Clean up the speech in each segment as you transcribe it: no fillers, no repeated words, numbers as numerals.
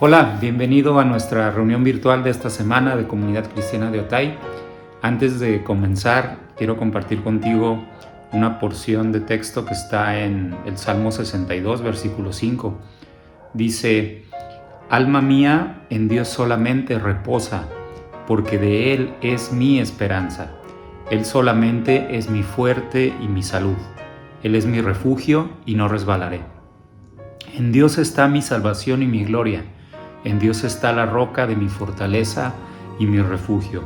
Hola, bienvenido a nuestra reunión virtual de esta semana de Comunidad Cristiana de Otay. Antes de comenzar, quiero compartir contigo una porción de texto que está en el Salmo 62, versículo 5. Dice: Alma mía, en Dios solamente reposa, porque de Él es mi esperanza. Él solamente es mi fuerte y mi salud. Él es mi refugio y no resbalaré. En Dios está mi salvación y mi gloria. En Dios está la roca de mi fortaleza y mi refugio.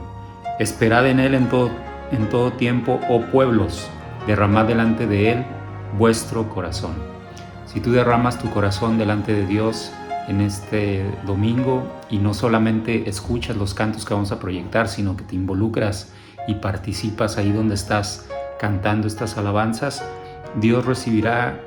Esperad en Él en todo tiempo, oh pueblos, derramad delante de Él vuestro corazón. Si tú derramas tu corazón delante de Dios en este domingo y no solamente escuchas los cantos que vamos a proyectar, sino que te involucras y participas ahí donde estás cantando estas alabanzas, Dios recibirá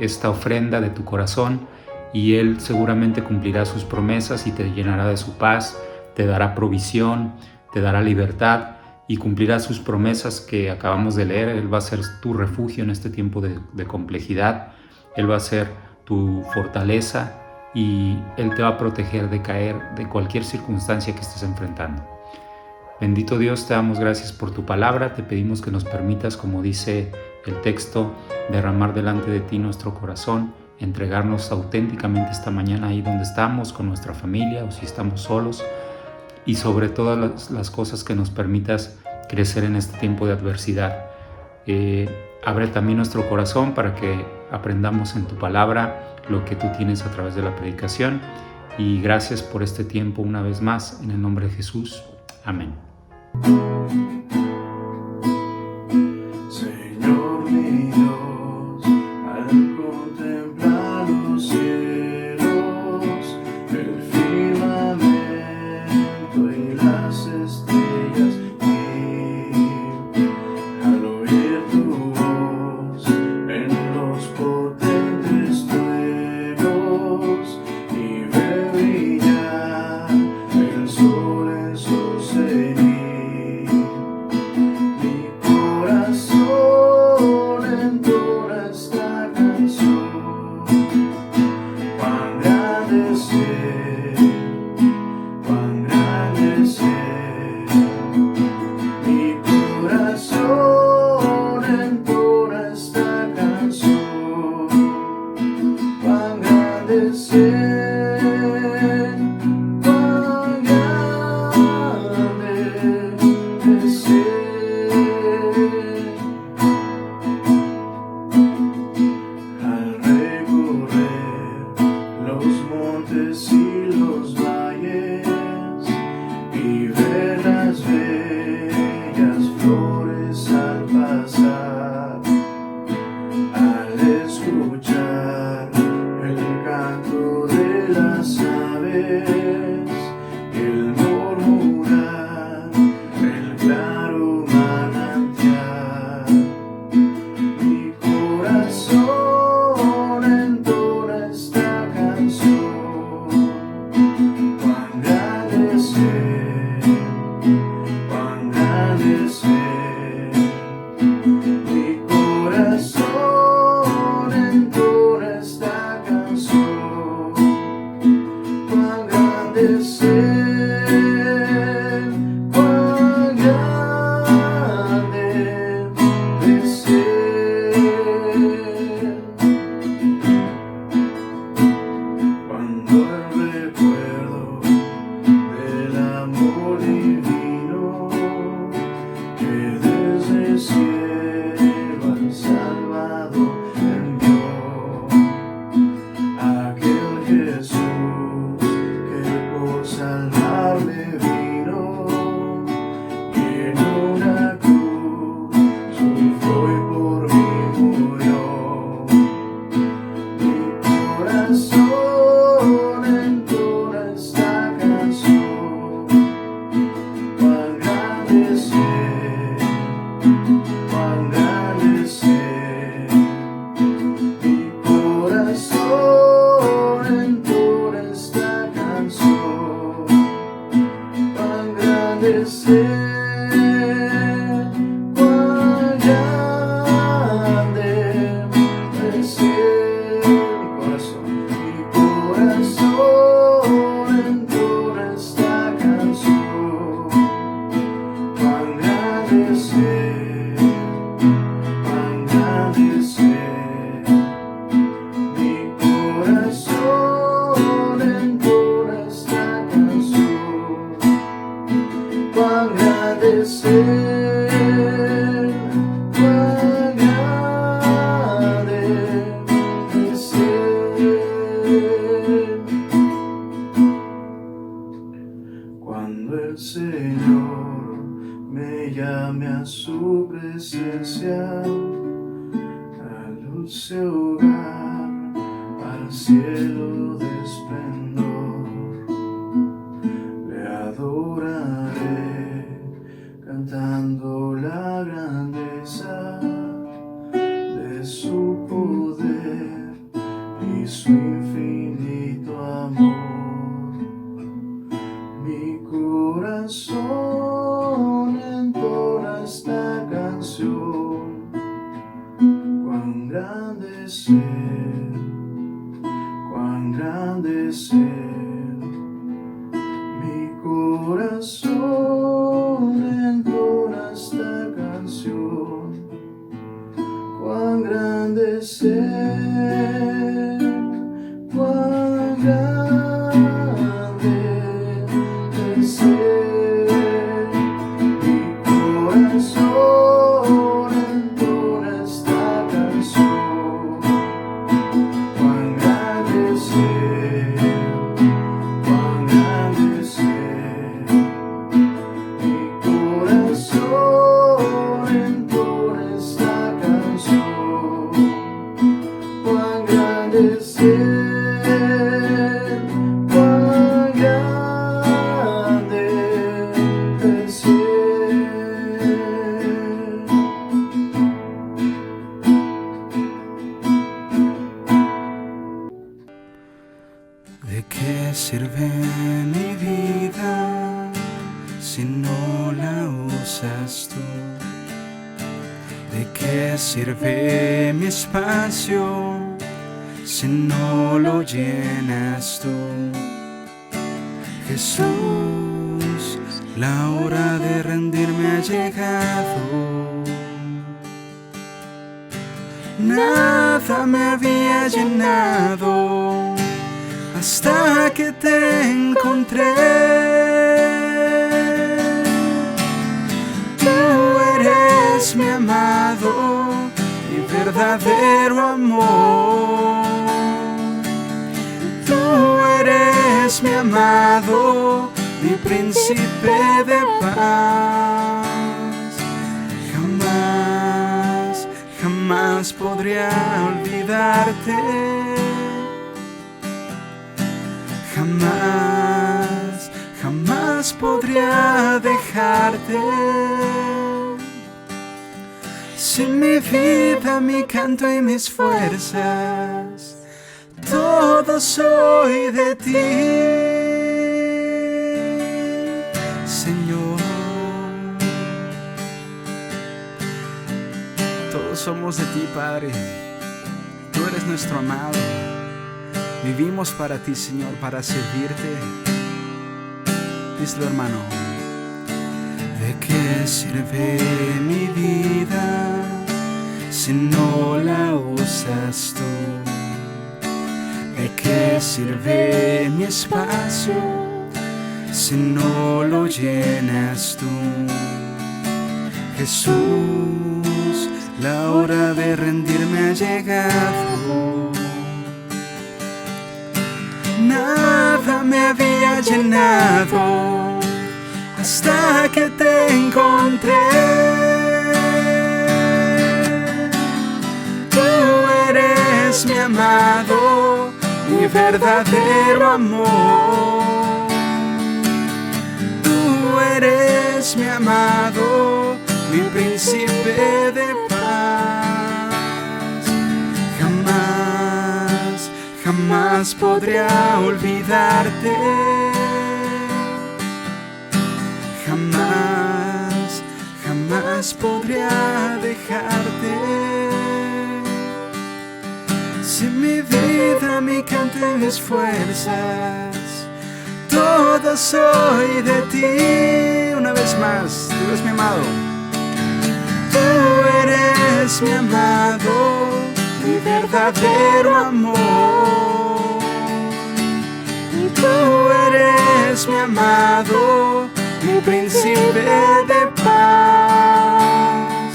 esta ofrenda de tu corazón y Él seguramente cumplirá sus promesas y te llenará de su paz, te dará provisión, te dará libertad y cumplirá sus promesas que acabamos de leer. Él va a ser tu refugio en este tiempo de complejidad, Él va a ser tu fortaleza y Él te va a proteger de caer de cualquier circunstancia que estés enfrentando. Bendito Dios, te damos gracias por tu palabra, te pedimos que nos permitas, como dice el texto, derramar delante de ti nuestro corazón, entregarnos auténticamente esta mañana ahí donde estamos, con nuestra familia o si estamos solos, y sobre todas las cosas que nos permitas crecer en este tiempo de adversidad. Abre también nuestro corazón para que aprendamos en tu palabra lo que tú tienes a través de la predicación, y gracias por este tiempo una vez más, en el nombre de Jesús. Amén. Señor mi Dios, al contemplar los cielos, el firmamento y las estrellas, y al oír tu voz en los potentes truenos, y ver brillar el sol en su cenit. Escuchar el canto de su presencia, al dulce hogar, al cielo de esplendor. Le adoraré cantando la grandeza de su poder y su infinito amor. Mi corazón entona esta canción, cuán grande es Él, cuán grande es Él. Mi corazón entona esta canción, cuán grande es Él, cuán grande es Él. Mi corazón entona esta canción, cuán grande es Él, cuán grande es Él. Mi corazón entona esta canción, cuán grande es Él, cuán grande es Él. ¿De qué sirve mi vida si no la usas tú? ¿De qué sirve mi espacio si no lo llenas tú? Jesús, la hora de rendirme ha llegado. Nada me había llenado hasta que te encontré. Tú eres mi amado, mi verdadero amor. Tú eres mi amado, mi príncipe de paz. Jamás, jamás podría olvidarte. Jamás, jamás podría dejarte. Sin mi vida, mi canto y mis fuerzas, todo soy de ti, Señor. Todos somos de ti, Padre. Tú eres nuestro amado. Vivimos para ti, Señor, para servirte. Díselo, hermano. ¿De qué sirve mi vida si no la usas tú? ¿De qué sirve mi espacio si no lo llenas tú? Jesús, la hora de rendirme ha llegado. Nada me había llenado hasta que te encontré. Tú eres mi amado, mi verdadero amor. Tú eres mi amado, mi príncipe de paz. Jamás, jamás podría olvidarte. Jamás, jamás podría dejarte. Sin mi vida, mi canto y mis fuerzas, todo soy de ti. Una vez más, tú eres mi amado. Tú eres mi amado, mi verdadero amor. Tú eres mi amado, mi príncipe de paz.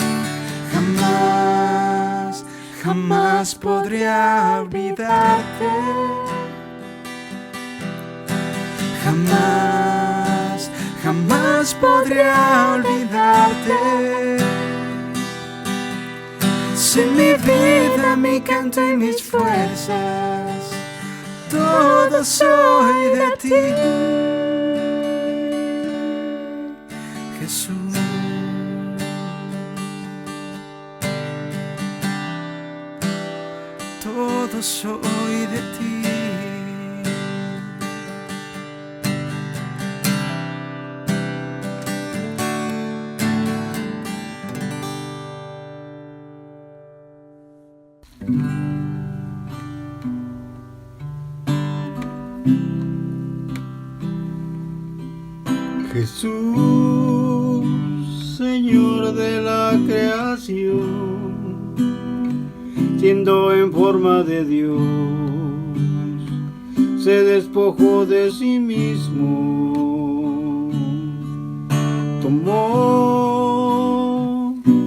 Jamás, jamás podría olvidarte. Jamás, jamás podría olvidarte. en mi vida, mi canto y mis fuerzas, todo soy de ti, Jesús. Todo soy de ti. Jesús, Señor de la creación, siendo en forma de Dios, se despojó de sí mismo, tomó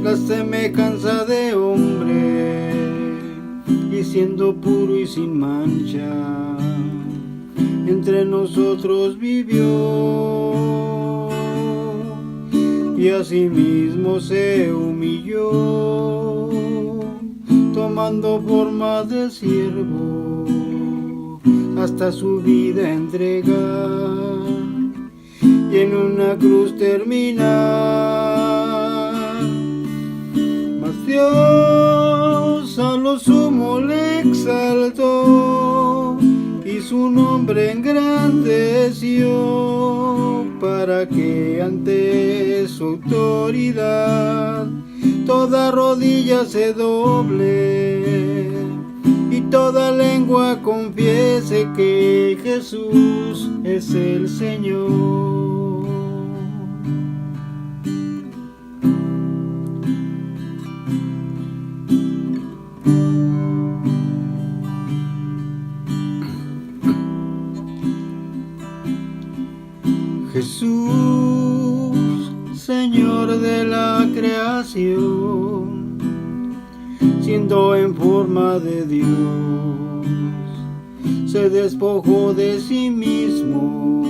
la semejanza de hombre y siendo puro y sin mancha, entre nosotros vivió. Y asimismo se humilló, tomando forma de siervo, hasta su vida entregar, y en una cruz terminar. Mas Dios a lo sumo le exaltó, y su nombre engrandeció, para que ante su autoridad toda rodilla se doble y toda lengua confiese que Jesús es el Señor. Jesús, Señor de la creación, siendo en forma de Dios, se despojó de sí mismo,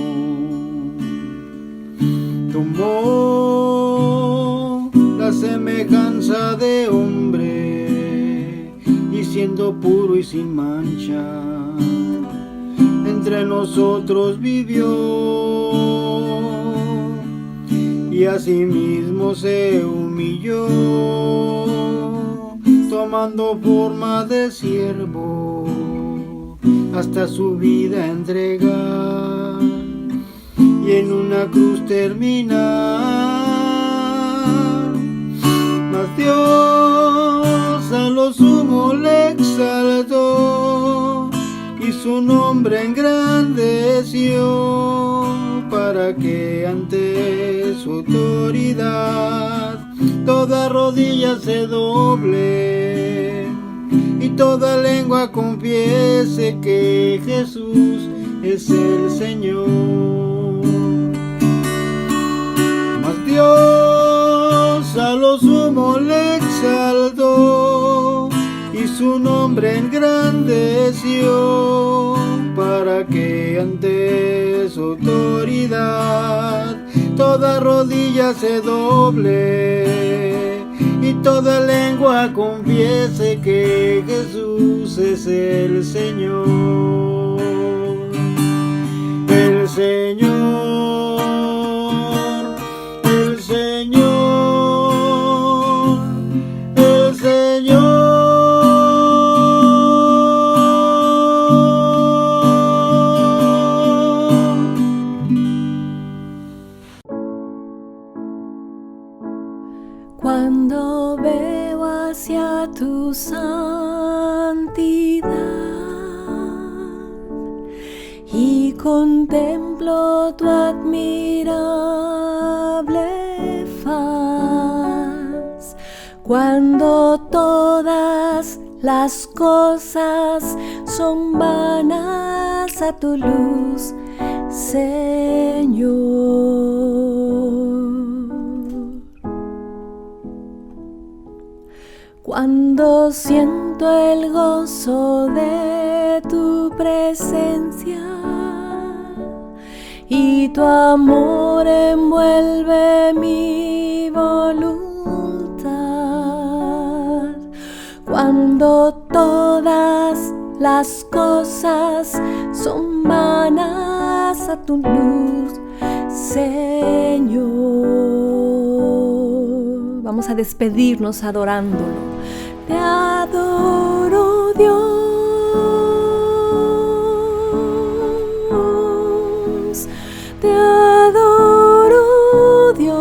tomó la semejanza de hombre y siendo puro y sin mancha, entre nosotros vivió. Y asimismo se humilló, tomando forma de siervo, hasta su vida entregar, y en una cruz terminar. Mas Dios a lo sumo le exaltó, y su nombre engrandeció, para que ante su autoridad toda rodilla se doble y toda lengua confiese que Jesús es el Señor. Mas Dios a lo sumo le exaltó, y su nombre engrandeció, para que ante su autoridad toda rodilla se doble y toda lengua confiese que Jesús es el Señor. El Señor, el Señor, el Señor. Cuando veo hacia tu santidad y contemplo tu admirable faz, cuando todas las cosas son vanas a tu luz, Señor. Cuando siento el gozo de tu presencia y tu amor envuelve mi voluntad, las cosas son vanas a tu luz, Señor. Vamos a despedirnos adorándolo. Te adoro, Dios. Te adoro, Dios.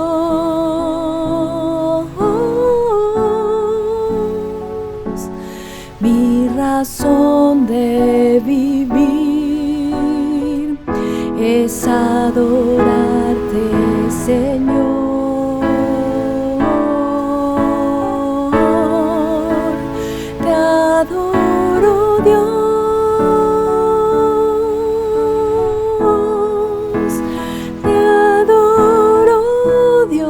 Mi razón de vivir es adorarte, Señor. Te adoro, Dios. Te adoro, Dios.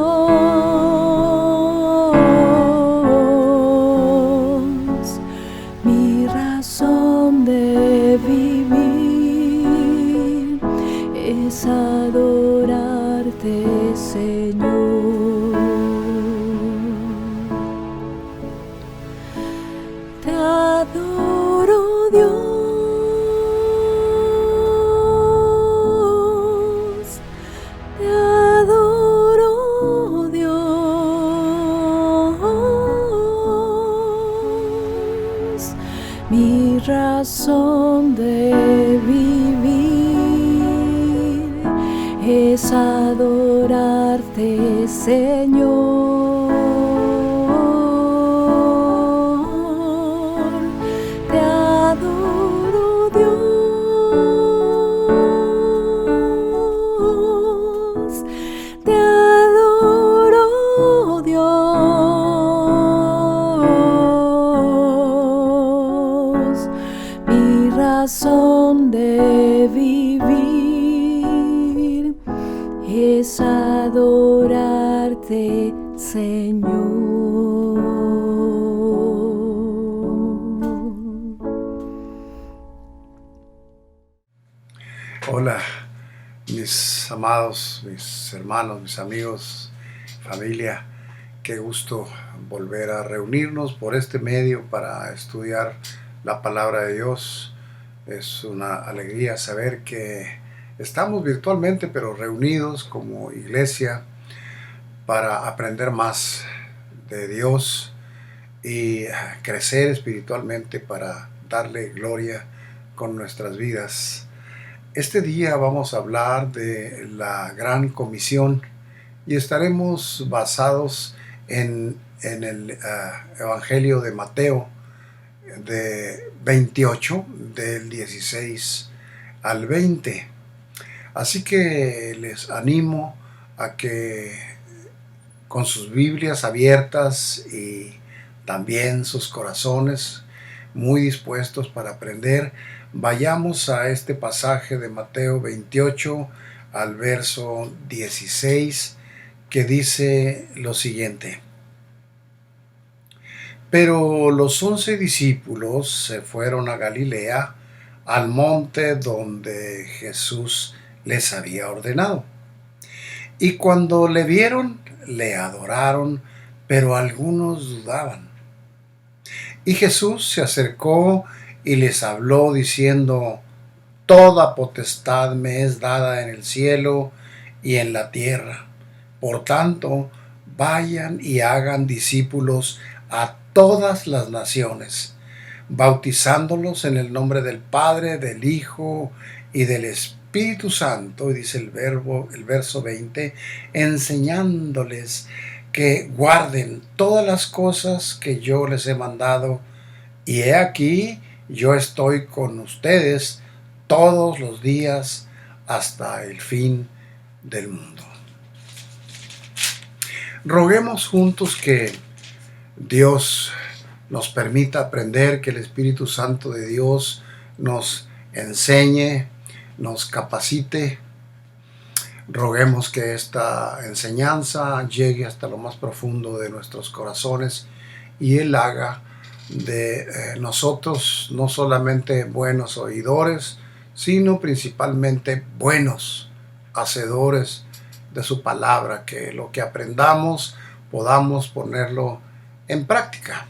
Mi razón de vivir es adorarte, Señor. Te adoro, Dios. Te adoro, Dios. Mi razón de vivir es adorarte, Señor. Te adoro, Dios. Te adoro, Dios. Mi razón de vivir es adorarte, Señor. Hola, mis amados, mis hermanos, mis amigos, familia. Qué gusto volver a reunirnos por este medio para estudiar la palabra de Dios. Es una alegría saber que estamos virtualmente, pero reunidos como iglesia para aprender más de Dios y crecer espiritualmente para darle gloria con nuestras vidas. Este día vamos a hablar de la Gran Comisión y estaremos basados en el Evangelio de Mateo de 28, del 16 al 20. Así que les animo a que con sus Biblias abiertas y también sus corazones muy dispuestos para aprender, vayamos a este pasaje de Mateo 28 al verso 16, que dice lo siguiente: Pero los 11 discípulos se fueron a Galilea, al monte donde Jesús les había ordenado. Y cuando le vieron, le adoraron, pero algunos dudaban. Y Jesús se acercó y les habló diciendo: Toda potestad me es dada en el cielo y en la tierra. Por tanto, vayan y hagan discípulos a todas las naciones, bautizándolos en el nombre del Padre, del Hijo y del Espíritu Santo, y dice el verso 20, enseñándoles que guarden todas las cosas que yo les he mandado, y he aquí, yo estoy con ustedes todos los días hasta el fin del mundo. Roguemos juntos que Dios nos permita aprender, que el Espíritu Santo de Dios nos enseñe, nos capacite. Roguemos que esta enseñanza llegue hasta lo más profundo de nuestros corazones y Él haga de nosotros no solamente buenos oidores, sino principalmente buenos hacedores de su palabra, que lo que aprendamos podamos ponerlo en práctica.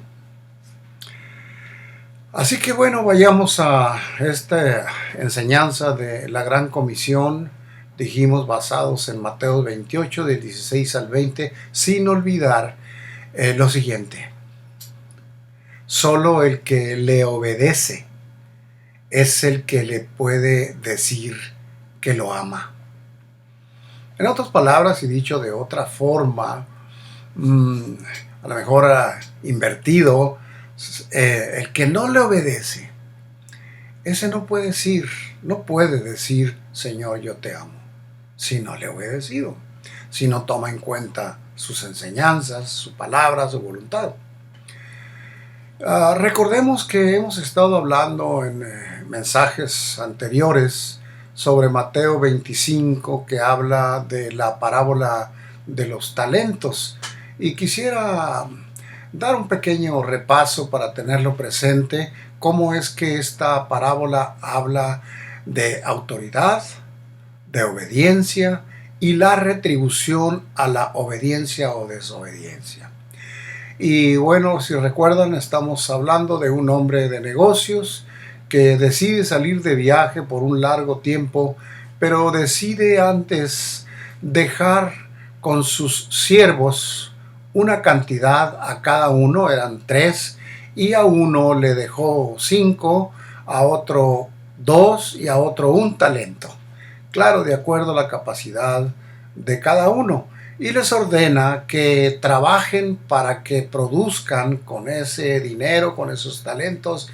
Así que bueno, vayamos a esta enseñanza de la Gran Comisión, dijimos basados en Mateo 28, del 16 al 20, sin olvidar lo siguiente: solo el que le obedece es el que le puede decir que lo ama. En otras palabras, y dicho de otra forma, a lo mejor invertido, el que no le obedece, ese no puede decir, Señor, yo te amo, si no le ha obedecido, si no toma en cuenta sus enseñanzas, su palabra, su voluntad. Recordemos que hemos estado hablando en mensajes anteriores sobre Mateo 25, que habla de la parábola de los talentos, y quisiera dar un pequeño repaso para tenerlo presente, cómo es que esta parábola habla de autoridad, de obediencia y la retribución a la obediencia o desobediencia. Y bueno, si recuerdan, estamos hablando de un hombre de negocios que decide salir de viaje por un largo tiempo, pero decide antes dejar con sus siervos una cantidad a cada uno, eran 3, y a uno le dejó 5, a otro 2 y a otro 1 talento. Claro, de acuerdo a la capacidad de cada uno. Y les ordena que trabajen para que produzcan con ese dinero, con esos talentos,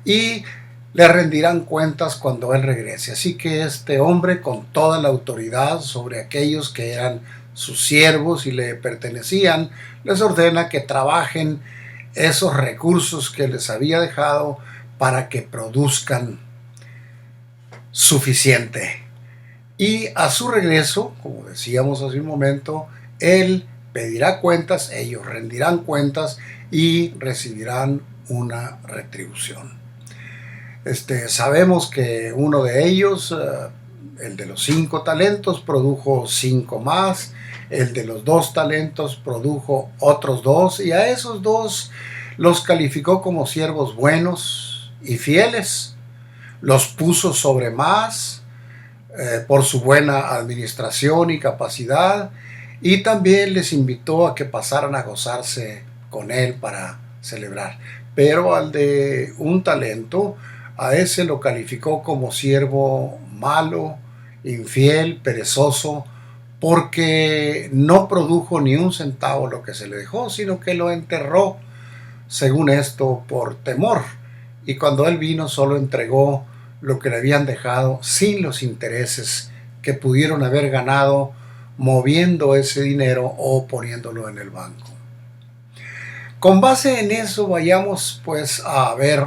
y le rendirán cuentas cuando él regrese. Así que este hombre, con toda la autoridad sobre aquellos que eran sus siervos y le pertenecían, les ordena que trabajen esos recursos que les había dejado para que produzcan suficiente. Y a su regreso, como decíamos hace un momento, él pedirá cuentas, ellos rendirán cuentas y recibirán una retribución. Sabemos que uno de ellos, el de los 5 talentos, produjo 5 más, el de los 2 talentos produjo otros 2, y a esos 2 los calificó como siervos buenos y fieles, los puso sobre más por su buena administración y capacidad, y también les invitó a que pasaran a gozarse con él para celebrar. Pero al de 1 talento, a ese lo calificó como siervo malo, infiel, perezoso, porque no produjo ni 1 centavo lo que se le dejó, sino que lo enterró, según esto, por temor. Y cuando él vino, solo entregó lo que le habían dejado, sin los intereses que pudieron haber ganado moviendo ese dinero o poniéndolo en el banco. Con base en eso, vayamos pues a ver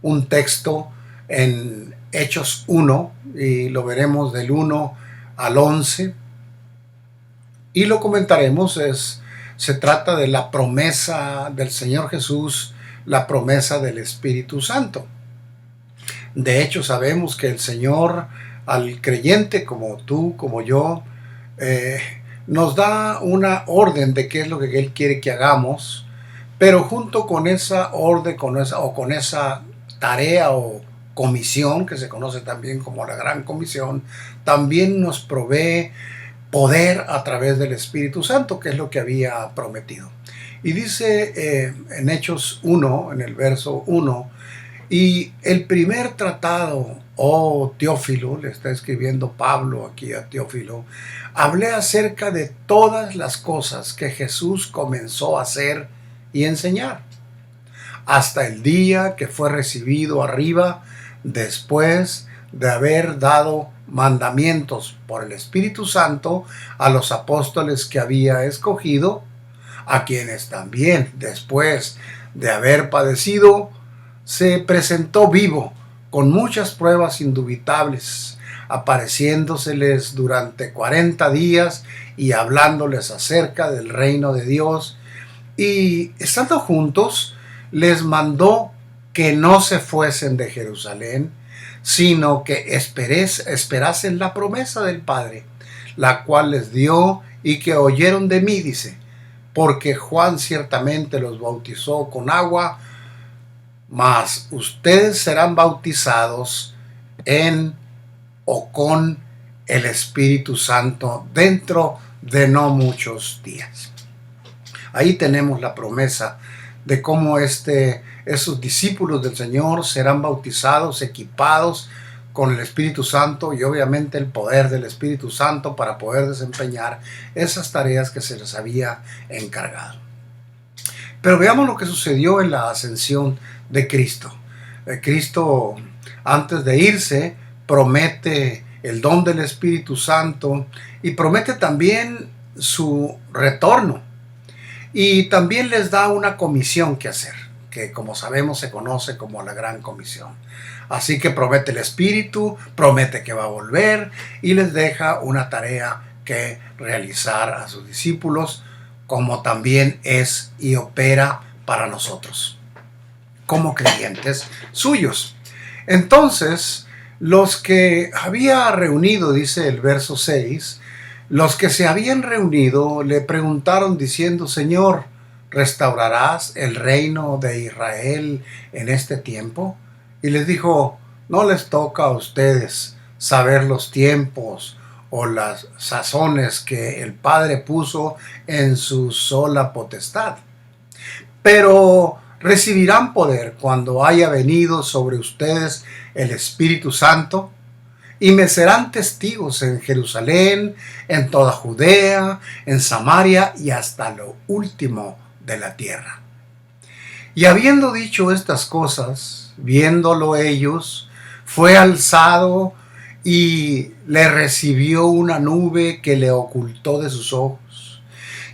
un texto en Hechos 1, y lo veremos del 1 al 11, y lo comentaremos. Se trata de la promesa del Señor Jesús, la promesa del Espíritu Santo. De hecho, sabemos que el Señor al creyente como tú, como yo, nos da una orden de qué es lo que Él quiere que hagamos, pero junto con esa orden, con esa tarea o comisión, que se conoce también como la Gran Comisión, también nos provee poder a través del Espíritu Santo, que es lo que había prometido. Y dice en Hechos 1, en el verso 1, y el primer tratado, oh Teófilo, le está escribiendo Pablo aquí a Teófilo, hablé acerca de todas las cosas que Jesús comenzó a hacer y enseñar, hasta el día que fue recibido arriba, después de haber dado mandamientos por el Espíritu Santo a los apóstoles que había escogido, a quienes también, después de haber padecido, se presentó vivo con muchas pruebas indubitables, apareciéndoseles durante 40 días y hablándoles acerca del reino de Dios. Y estando juntos, les mandó que no se fuesen de Jerusalén, sino que esperasen la promesa del Padre, la cual les dio y que oyeron de mí, dice, porque Juan ciertamente los bautizó con agua, mas ustedes serán bautizados en o con el Espíritu Santo dentro de no muchos días. Ahí tenemos la promesa de cómo esos discípulos del Señor serán bautizados, equipados con el Espíritu Santo y obviamente el poder del Espíritu Santo para poder desempeñar esas tareas que se les había encargado. Pero veamos lo que sucedió en la ascensión de Cristo. Cristo, antes de irse, promete el don del Espíritu Santo y promete también su retorno. Y también les da una comisión que hacer, que como sabemos se conoce como la Gran Comisión. Así que promete el Espíritu, promete que va a volver y les deja una tarea que realizar a sus discípulos, como también es y opera para nosotros, como creyentes suyos. Entonces, los que había reunido, dice el verso 6, los que se habían reunido le preguntaron diciendo: Señor, ¿restaurarás el reino de Israel en este tiempo? Y les dijo: no les toca a ustedes saber los tiempos o las sazones que el Padre puso en su sola potestad, pero recibirán poder cuando haya venido sobre ustedes el Espíritu Santo, y me serán testigos en Jerusalén, en toda Judea, en Samaria y hasta lo último de la tierra. Y habiendo dicho estas cosas, viéndolo ellos, fue alzado y le recibió una nube que le ocultó de sus ojos.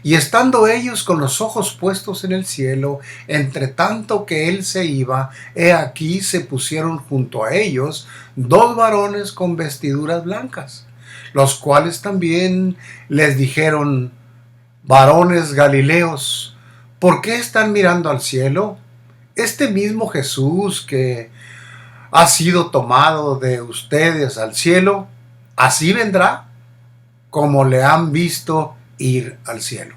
Y estando ellos con los ojos puestos en el cielo, entre tanto que él se iba, he aquí se pusieron junto a ellos 2 varones con vestiduras blancas, los cuales también les dijeron: varones Galileos, ¿por qué están mirando al cielo? Este mismo Jesús que ha sido tomado de ustedes al cielo, así vendrá como le han visto ir al cielo.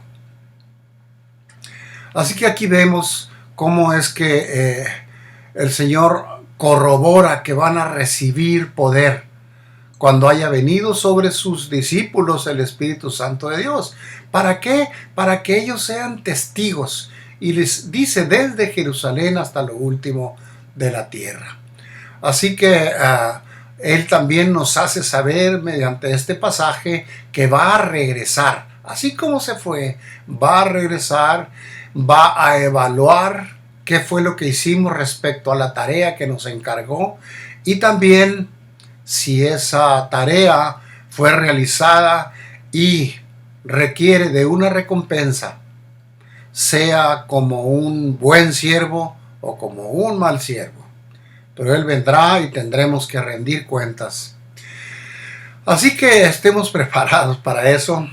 Así que aquí vemos cómo es que el Señor corrobora que van a recibir poder cuando haya venido sobre sus discípulos el Espíritu Santo de Dios. ¿Para qué? Para que ellos sean testigos. Y les dice: desde Jerusalén hasta lo último de la tierra. Así que Él también nos hace saber mediante este pasaje que va a regresar. Así como se fue, va a regresar, va a evaluar qué fue lo que hicimos respecto a la tarea que nos encargó y también si esa tarea fue realizada y requiere de una recompensa, sea como un buen siervo o como un mal siervo. Pero Él vendrá y tendremos que rendir cuentas. Así que estemos preparados para eso.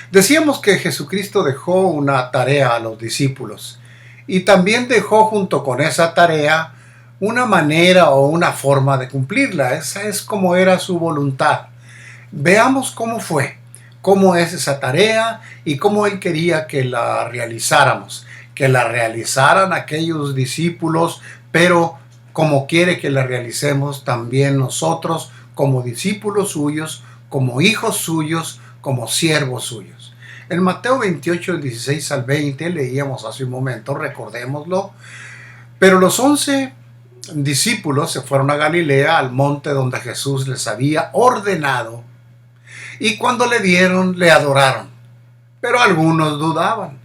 Decíamos que Jesucristo dejó una tarea a los discípulos y también dejó junto con esa tarea una manera o una forma de cumplirla. Esa es como era su voluntad. Veamos cómo fue, cómo es esa tarea y cómo Él quería que la realizáramos, que la realizaran aquellos discípulos, pero como quiere que la realicemos también nosotros como discípulos suyos, como hijos suyos, como siervos suyos. En Mateo 28, 16 al 20, leíamos hace un momento, recordémoslo, pero los 11 discípulos se fueron a Galilea, al monte donde Jesús les había ordenado, y cuando le vieron, le adoraron, pero algunos dudaban.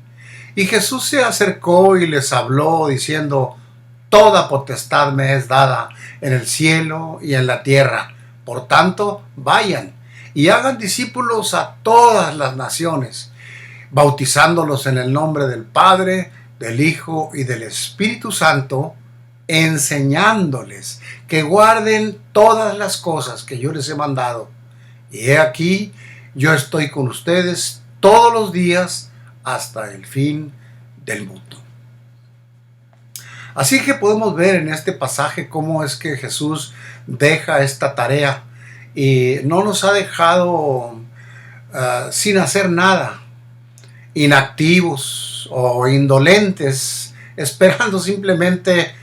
Y Jesús se acercó y les habló diciendo: toda potestad me es dada en el cielo y en la tierra. Por tanto, vayan y hagan discípulos a todas las naciones, bautizándolos en el nombre del Padre, del Hijo y del Espíritu Santo, enseñándoles que guarden todas las cosas que yo les he mandado. Y he aquí, yo estoy con ustedes todos los días hasta el fin del mundo. Así que podemos ver en este pasaje cómo es que Jesús deja esta tarea y no nos ha dejado sin hacer nada, inactivos o indolentes esperando simplemente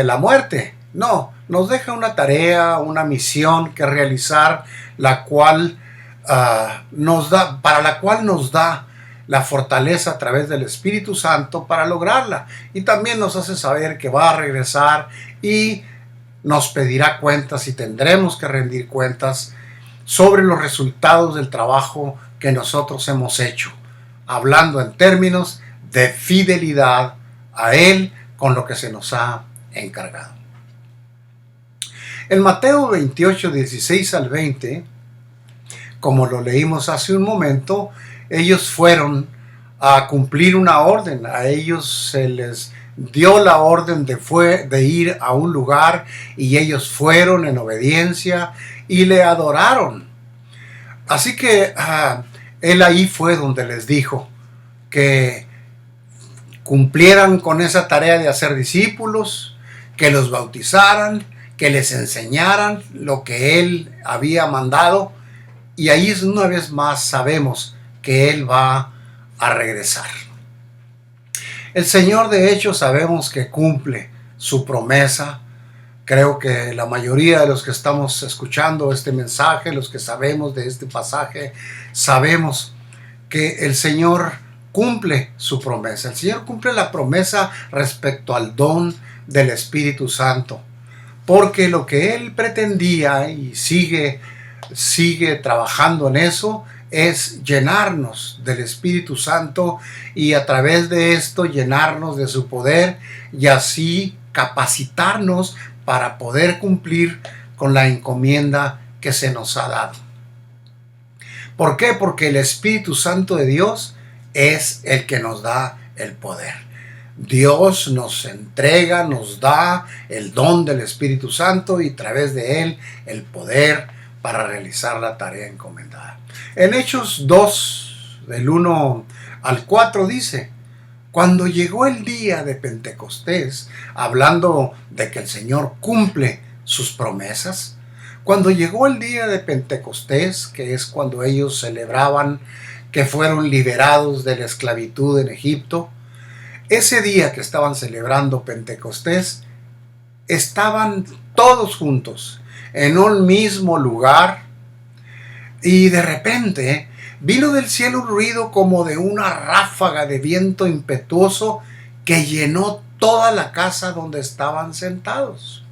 la muerte. No, nos deja una tarea, una misión que realizar, la cual para la cual nos da la fortaleza a través del Espíritu Santo para lograrla. Y también nos hace saber que va a regresar y nos pedirá cuentas y tendremos que rendir cuentas sobre los resultados del trabajo que nosotros hemos hecho, hablando en términos de fidelidad a Él con lo que se nos ha encargado. En Mateo 28, 16 al 20, como lo leímos hace un momento, ellos fueron a cumplir una orden. A ellos se les dio la orden de ir a un lugar y ellos fueron en obediencia y le adoraron. Así que él ahí fue donde les dijo que cumplieran con esa tarea de hacer discípulos, que los bautizaran, que les enseñaran lo que él había mandado. Y ahí una vez más sabemos que Él va a regresar. El Señor, de hecho, sabemos que cumple su promesa. Creo que la mayoría de los que estamos escuchando este mensaje, los que sabemos de este pasaje, sabemos que el Señor cumple su promesa. El Señor cumple la promesa respecto al don del Espíritu Santo. Porque lo que Él pretendía y sigue trabajando en eso, es llenarnos del Espíritu Santo y a través de esto llenarnos de su poder y así capacitarnos para poder cumplir con la encomienda que se nos ha dado. ¿Por qué? Porque el Espíritu Santo de Dios es el que nos da el poder. Dios nos entrega, nos da el don del Espíritu Santo y a través de él el poder para realizar la tarea encomendada. En Hechos 2, del 1 al 4 dice: cuando llegó el día de Pentecostés, hablando de que el Señor cumple sus promesas, cuando llegó el día de Pentecostés, que es cuando ellos celebraban que fueron liberados de la esclavitud en Egipto, ese día que estaban celebrando Pentecostés, estaban todos juntos en un mismo lugar y de repente vino del cielo un ruido como de una ráfaga de viento impetuoso que llenó toda la casa donde estaban sentados.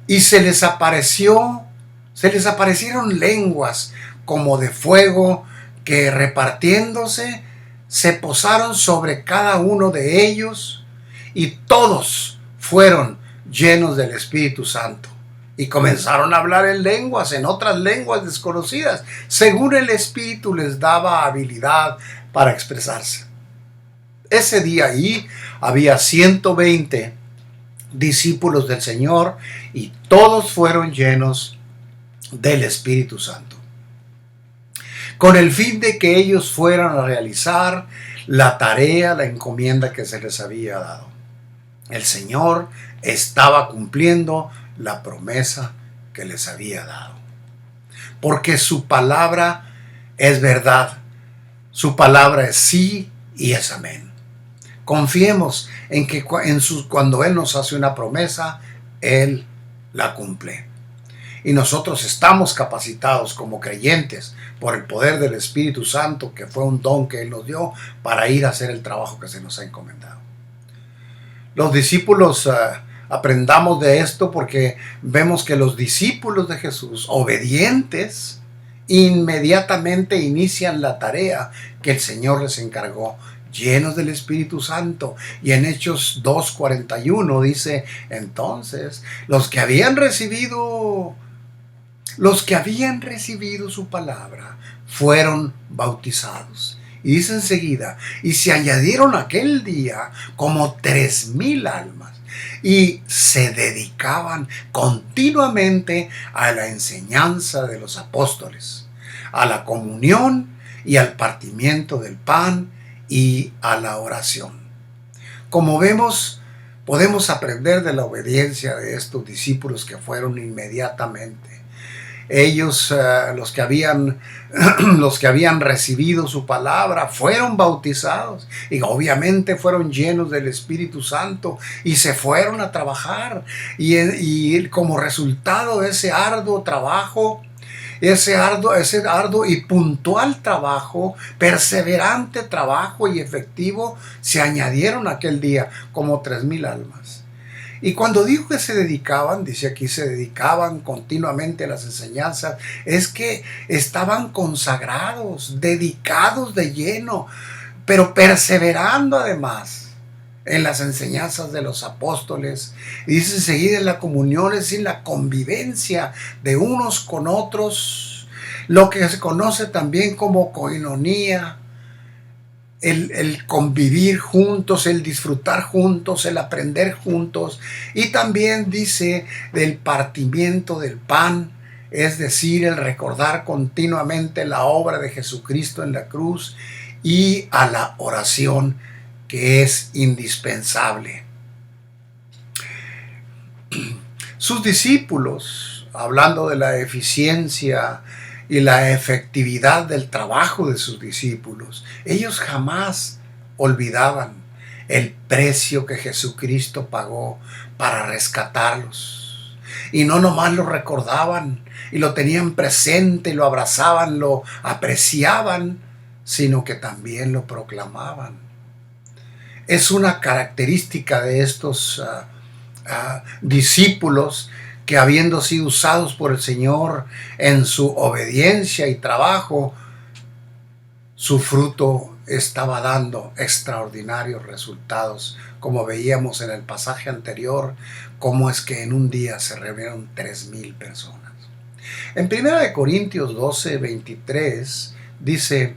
Y se les aparecieron lenguas como de fuego que repartiéndose se posaron sobre cada uno de ellos y todos fueron llenos del Espíritu Santo y comenzaron a hablar en lenguas, en otras lenguas desconocidas, según el Espíritu les daba habilidad para expresarse. Ese día ahí había 120 discípulos del Señor y todos fueron llenos del Espíritu Santo, con el fin de que ellos fueran a realizar la tarea, la encomienda que se les había dado. El Señor estaba cumpliendo la promesa que les había dado, porque su palabra es verdad, su palabra es sí y es amén. Confiemos en que cuando Él nos hace una promesa, Él la cumple. Y nosotros estamos capacitados como creyentes por el poder del Espíritu Santo, que fue un don que Él nos dio para ir a hacer el trabajo que se nos ha encomendado. Los discípulos, aprendamos de esto porque vemos que los discípulos de Jesús, obedientes, inmediatamente inician la tarea que el Señor les encargó, llenos del Espíritu Santo. Y en Hechos 2:41 dice: entonces los que habían recibido su palabra fueron bautizados. Y dice enseguida: y se añadieron aquel día como 3,000 almas, y se dedicaban continuamente a la enseñanza de los apóstoles, a la comunión y al partimiento del pan y a la oración. Como vemos, podemos aprender de la obediencia de estos discípulos que fueron inmediatamente. Ellos, los que habían recibido su palabra, fueron bautizados y obviamente fueron llenos del Espíritu Santo y se fueron a trabajar. Y como resultado de ese arduo trabajo, ese arduo y puntual trabajo, perseverante trabajo y efectivo, se añadieron aquel día como 3,000 almas. Y cuando dijo que se dedicaban, dice aquí, se dedicaban continuamente a las enseñanzas, es que estaban consagrados, dedicados de lleno, pero perseverando además en las enseñanzas de los apóstoles. Y dice enseguida, en la comunión, es decir, la convivencia de unos con otros, lo que se conoce también como koinonía, el convivir juntos, el disfrutar juntos, el aprender juntos. Y también dice del partimiento del pan, es decir, el recordar continuamente la obra de Jesucristo en la cruz, y a la oración, que es indispensable. Sus discípulos, hablando de la eficiencia y la efectividad del trabajo de sus discípulos, ellos jamás olvidaban el precio que Jesucristo pagó para rescatarlos. Y no nomás lo recordaban y lo tenían presente y lo abrazaban, lo apreciaban, sino que también lo proclamaban. Es una característica de estos discípulos que, habiendo sido usados por el Señor en su obediencia y trabajo, su fruto estaba dando extraordinarios resultados, como veíamos en el pasaje anterior, cómo es que en un día se reunieron 3,000 personas. En 1 Corintios 12:23 dice: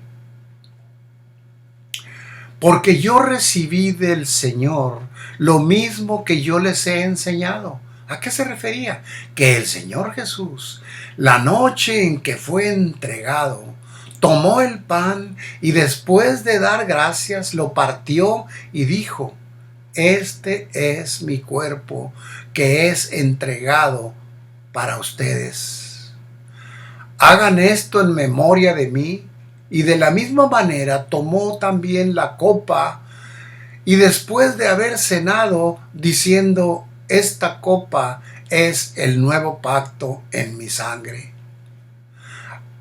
porque yo recibí del Señor lo mismo que yo les he enseñado. ¿A qué se refería? Que el Señor Jesús, la noche en que fue entregado, tomó el pan y después de dar gracias lo partió y dijo: este es mi cuerpo que es entregado para ustedes. Hagan esto en memoria de mí. Y de la misma manera tomó también la copa, y después de haber cenado, diciendo: esta copa es el nuevo pacto en mi sangre.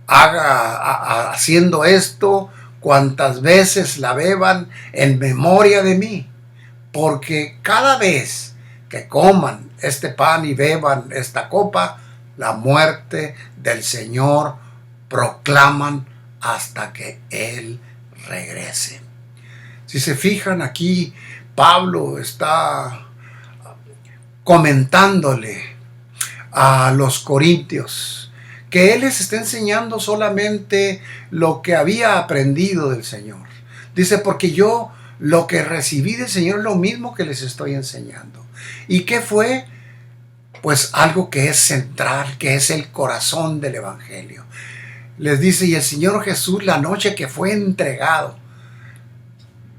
Haciendo esto cuantas veces la beban en memoria de mí, porque cada vez que coman este pan y beban esta copa, la muerte del Señor proclaman hasta que Él regrese. Si se fijan aquí, Pablo está comentándole a los corintios que él les está enseñando solamente lo que había aprendido del Señor. Dice: porque yo lo que recibí del Señor es lo mismo que les estoy enseñando. ¿Y qué fue? Pues algo que es central, que es el corazón del Evangelio. Les dice: y el Señor Jesús, la noche que fue entregado.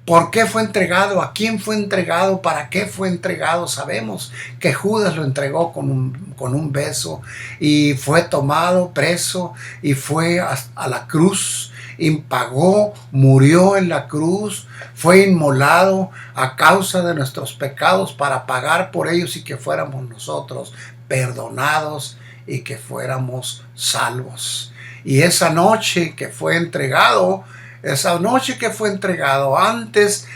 ¿Por qué fue entregado? ¿A quién fue entregado? ¿Para qué fue entregado? Sabemos que Judas lo entregó con un beso, y fue tomado preso y fue a la cruz, y pagó, murió en la cruz, fue inmolado a causa de nuestros pecados para pagar por ellos, y que fuéramos nosotros perdonados y que fuéramos salvos. Y esa noche que fue entregado, antes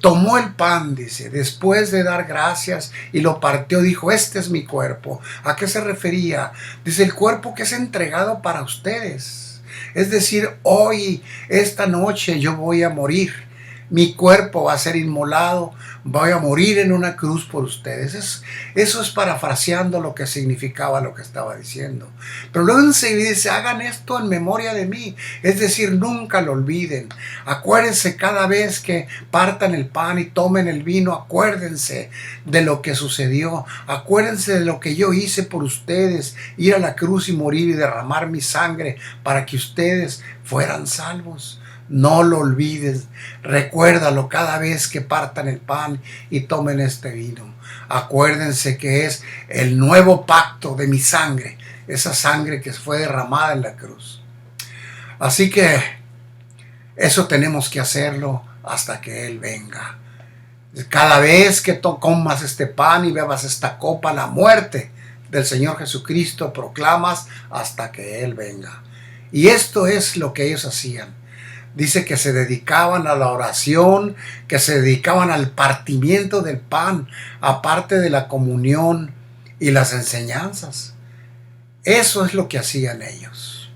tomó el pan, dice, después de dar gracias, y lo partió, dijo: este es mi cuerpo. ¿A qué se refería? Dice: el cuerpo que es entregado para ustedes. Es decir, hoy, esta noche, yo voy a morir. Mi cuerpo va a ser inmolado, voy a morir en una cruz por ustedes. Eso es parafraseando lo que significaba lo que estaba diciendo. Pero luego enseguida dice: hagan esto en memoria de mí. Es decir, nunca lo olviden. Acuérdense cada vez que partan el pan y tomen el vino, acuérdense de lo que sucedió. Acuérdense de lo que yo hice por ustedes, ir a la cruz y morir y derramar mi sangre para que ustedes fueran salvos. No lo olvides, recuérdalo cada vez que partan el pan y tomen este vino. Acuérdense que es el nuevo pacto de mi sangre esa sangre que fue derramada en la cruz. Así que eso tenemos que hacerlo hasta que Él venga. Cada vez que comas este pan y bebas esta copa, la muerte del Señor Jesucristo proclamas hasta que Él venga. Y esto es lo que ellos hacían. Dice que se dedicaban a la oración, que se dedicaban al partimiento del pan, aparte de la comunión y las enseñanzas. Eso es lo que hacían ellos.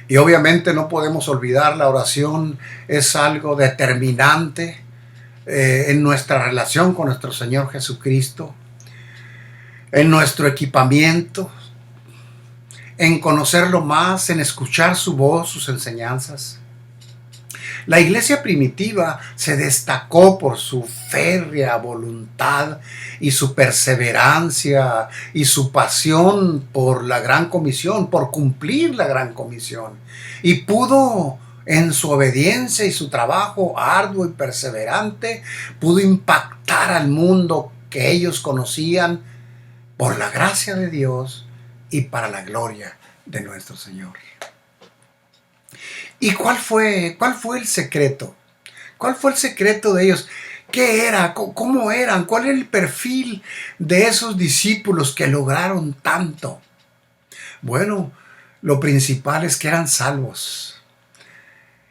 Y obviamente no podemos olvidar, la oración es algo determinante en nuestra relación con nuestro Señor Jesucristo, en nuestro equipamiento, en conocerlo más, en escuchar su voz, sus enseñanzas. La iglesia primitiva se destacó por su férrea voluntad y su perseverancia y su pasión por la gran comisión, por cumplir la gran comisión. Y pudo, en su obediencia y su trabajo arduo y perseverante, pudo impactar al mundo que ellos conocían por la gracia de Dios y para la gloria de nuestro Señor. ¿Y cuál fue el secreto? ¿Cuál fue el secreto de ellos? ¿Qué era? ¿Cómo eran? ¿Cuál era el perfil de esos discípulos que lograron tanto? Bueno, lo principal es que eran salvos.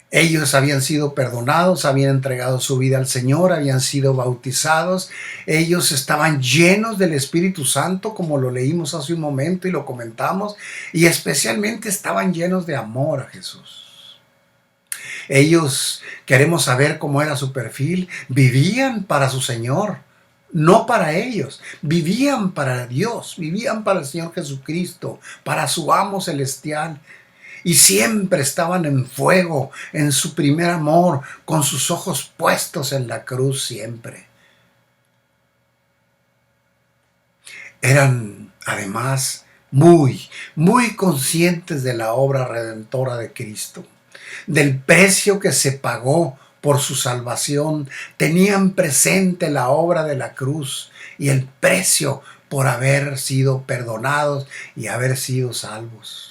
Ellos habían sido perdonados, habían entregado su vida al Señor, habían sido bautizados. Ellos estaban llenos del Espíritu Santo, como lo leímos hace un momento y lo comentamos, y especialmente estaban llenos de amor a Jesús. Ellos, queremos saber cómo era su perfil, vivían para su Señor, no para ellos, vivían para Dios, vivían para el Señor Jesucristo, para su amo celestial. Y siempre estaban en fuego, en su primer amor, con sus ojos puestos en la cruz siempre. Eran además muy conscientes de la obra redentora de Cristo, del precio que se pagó por su salvación. Tenían presente la obra de la cruz y el precio por haber sido perdonados y haber sido salvos.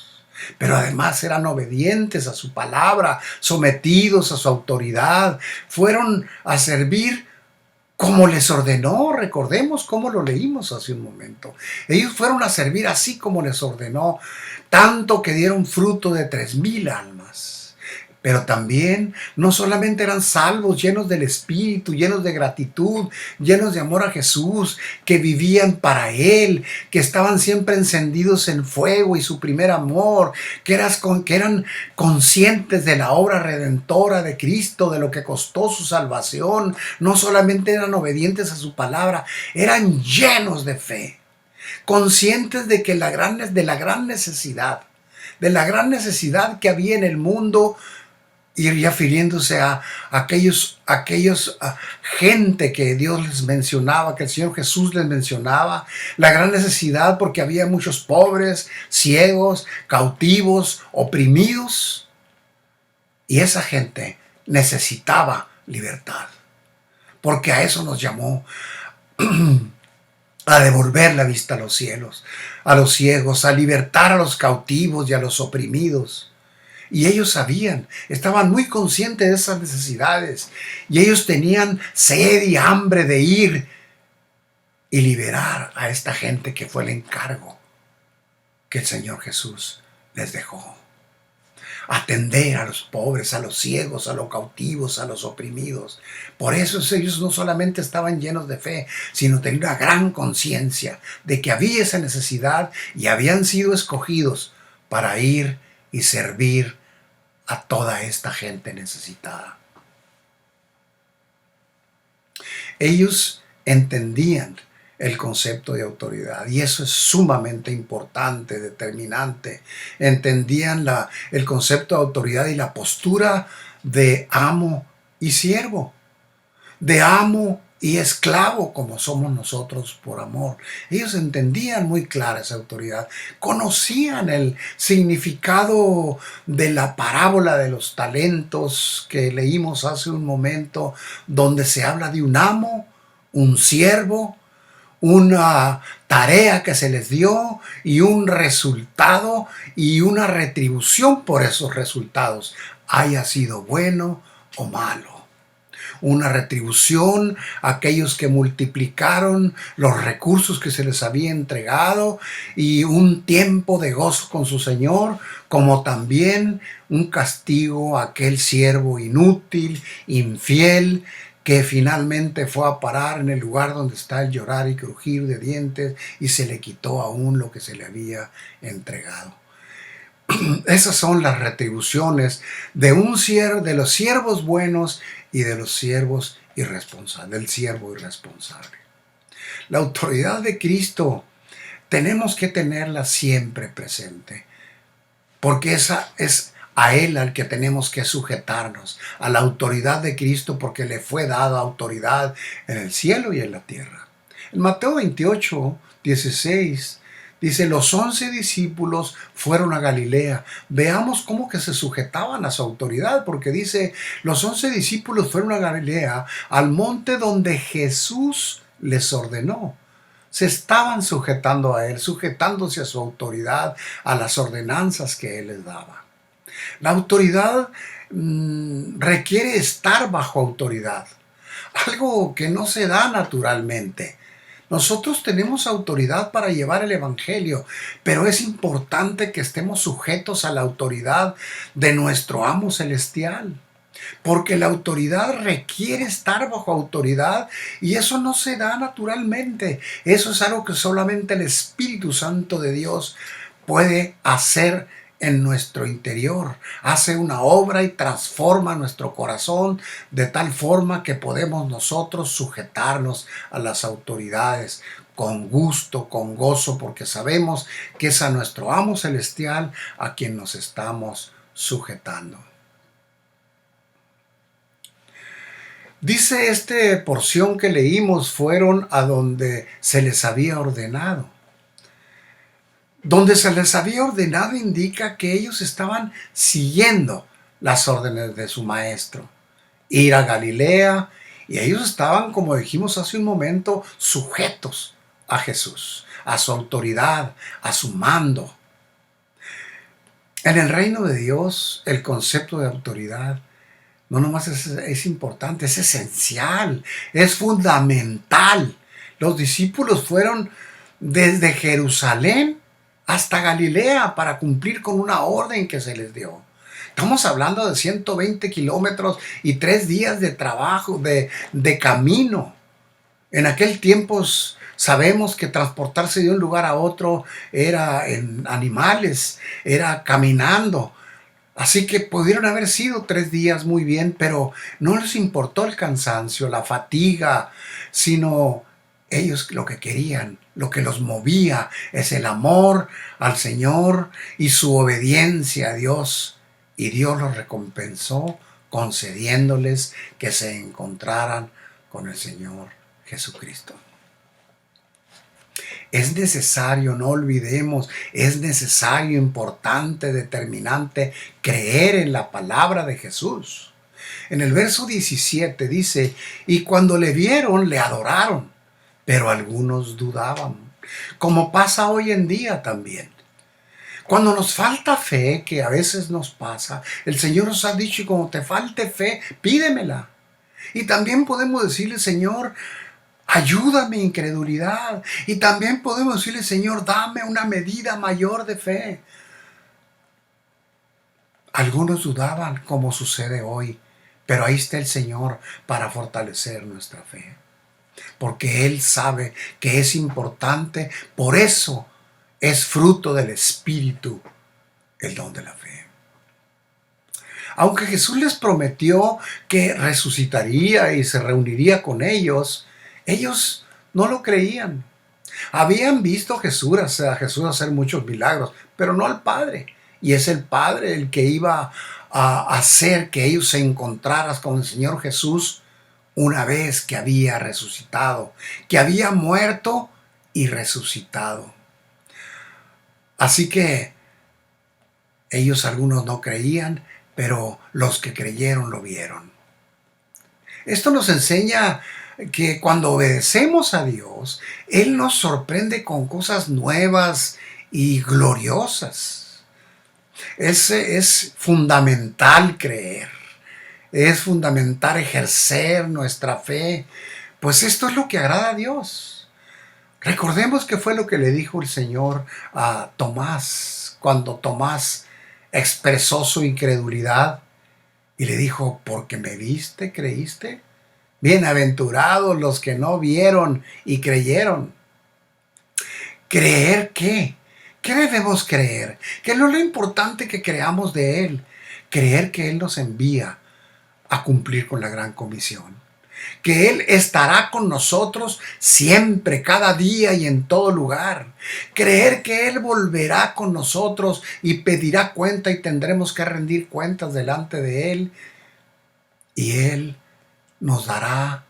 Pero además eran obedientes a su palabra, sometidos a su autoridad. Fueron a servir como les ordenó. Recordemos cómo lo leímos hace un momento. Ellos fueron a servir así como les ordenó, tanto que dieron fruto de 3,000 almas. Pero también no solamente eran salvos, llenos del Espíritu, llenos de gratitud, llenos de amor a Jesús, que vivían para Él, que estaban siempre encendidos en fuego y su primer amor, que eran conscientes de la obra redentora de Cristo, de lo que costó su salvación. No solamente eran obedientes a su palabra, eran llenos de fe, conscientes de que de la gran necesidad que había en el mundo. Y refiriéndose a aquellos gente que Dios les mencionaba, que el Señor Jesús les mencionaba, la gran necesidad porque había muchos pobres, ciegos, cautivos, oprimidos, y esa gente necesitaba libertad, porque a eso nos llamó, a devolver la vista a los cielos, a los ciegos, a libertar a los cautivos y a los oprimidos. Y ellos sabían, estaban muy conscientes de esas necesidades. Y ellos tenían sed y hambre de ir y liberar a esta gente, que fue el encargo que el Señor Jesús les dejó. Atender a los pobres, a los ciegos, a los cautivos, a los oprimidos. Por eso ellos no solamente estaban llenos de fe, sino tenían una gran conciencia de que había esa necesidad y habían sido escogidos para ir y servir a toda esta gente necesitada. Ellos entendían el concepto de autoridad, y eso es sumamente importante, determinante. Entendían el concepto de autoridad y la postura de amo y siervo, de amo y esclavo, como somos nosotros por amor. Ellos entendían muy clara esa autoridad, conocían el significado de la parábola de los talentos que leímos hace un momento, donde se habla de un amo, un siervo, un tarea que se les dio y un resultado y una retribución por esos resultados, haya sido bueno o malo. Una retribución a aquellos que multiplicaron los recursos que se les había entregado y un tiempo de gozo con su Señor, como también un castigo a aquel siervo inútil, infiel, que finalmente fue a parar en el lugar donde está el llorar y crujir de dientes y se le quitó aún lo que se le había entregado. Esas son las retribuciones de de los siervos buenos y de los siervos irresponsables, del siervo irresponsable. La autoridad de Cristo tenemos que tenerla siempre presente, porque esa es a Él al que tenemos que sujetarnos, a la autoridad de Cristo, porque le fue dada autoridad en el cielo y en la tierra. En Mateo 28, 16, dice, los 11 discípulos fueron a Galilea. Veamos cómo que se sujetaban a su autoridad, porque dice, los 11 discípulos fueron a Galilea, al monte donde Jesús les ordenó. Se estaban sujetando a Él, sujetándose a su autoridad, a las ordenanzas que Él les daba. La autoridad requiere estar bajo autoridad, algo que no se da naturalmente. Nosotros tenemos autoridad para llevar el evangelio, pero es importante que estemos sujetos a la autoridad de nuestro amo celestial, porque la autoridad requiere estar bajo autoridad y eso no se da naturalmente. Eso es algo que solamente el Espíritu Santo de Dios puede hacer en nuestro interior. Hace una obra y transforma nuestro corazón de tal forma que podemos nosotros sujetarnos a las autoridades con gusto, con gozo, porque sabemos que es a nuestro amo celestial a quien nos estamos sujetando. Dice esta porción que leímos, fueron a donde se les había ordenado. Donde se les había ordenado indica que ellos estaban siguiendo las órdenes de su maestro. Ir a Galilea, y ellos estaban, como dijimos hace un momento, sujetos a Jesús, a su autoridad, a su mando. En el reino de Dios, el concepto de autoridad no nomás es importante, es esencial, es fundamental. Los discípulos fueron desde Jerusalén hasta Galilea para cumplir con una orden que se les dio. Estamos hablando de 120 kilómetros y 3 días de trabajo, de camino. En aquel tiempo sabemos que transportarse de un lugar a otro era en animales, era caminando. Así que pudieron haber sido 3 días muy bien, pero no les importó el cansancio, la fatiga, sino ellos lo que querían, lo que los movía, es el amor al Señor y su obediencia a Dios. Y Dios los recompensó concediéndoles que se encontraran con el Señor Jesucristo. Es necesario, no olvidemos, es necesario, importante, determinante, creer en la palabra de Jesús. En el verso 17 dice, y cuando le vieron, le adoraron, pero algunos dudaban, como pasa hoy en día también. Cuando nos falta fe, que a veces nos pasa, el Señor nos ha dicho, y como te falte fe, pídemela. Y también podemos decirle, Señor, ayuda mi incredulidad. Y también podemos decirle, Señor, dame una medida mayor de fe. Algunos dudaban, como sucede hoy, pero ahí está el Señor para fortalecer nuestra fe. Porque Él sabe que es importante, por eso es fruto del Espíritu el don de la fe. Aunque Jesús les prometió que resucitaría y se reuniría con ellos, ellos no lo creían. Habían visto a Jesús hacer muchos milagros, pero no al Padre. Y es el Padre el que iba a hacer que ellos se encontraran con el Señor Jesús una vez que había resucitado, que había muerto y resucitado. Así que ellos algunos no creían, pero los que creyeron lo vieron. Esto nos enseña que cuando obedecemos a Dios, Él nos sorprende con cosas nuevas y gloriosas. Es fundamental creer, es fundamental ejercer nuestra fe, pues esto es lo que agrada a Dios. Recordemos que fue lo que le dijo el Señor a Tomás, cuando Tomás expresó su incredulidad y le dijo, porque me viste, creíste. Bienaventurados los que no vieron y creyeron. ¿Creer qué? ¿Qué debemos creer? ¿Qué es lo importante que creamos de Él? Creer que Él nos envía a cumplir con la gran comisión. Que Él estará con nosotros siempre, cada día y en todo lugar. Creer que Él volverá con nosotros y pedirá cuenta y tendremos que rendir cuentas delante de Él. Y Él nos dará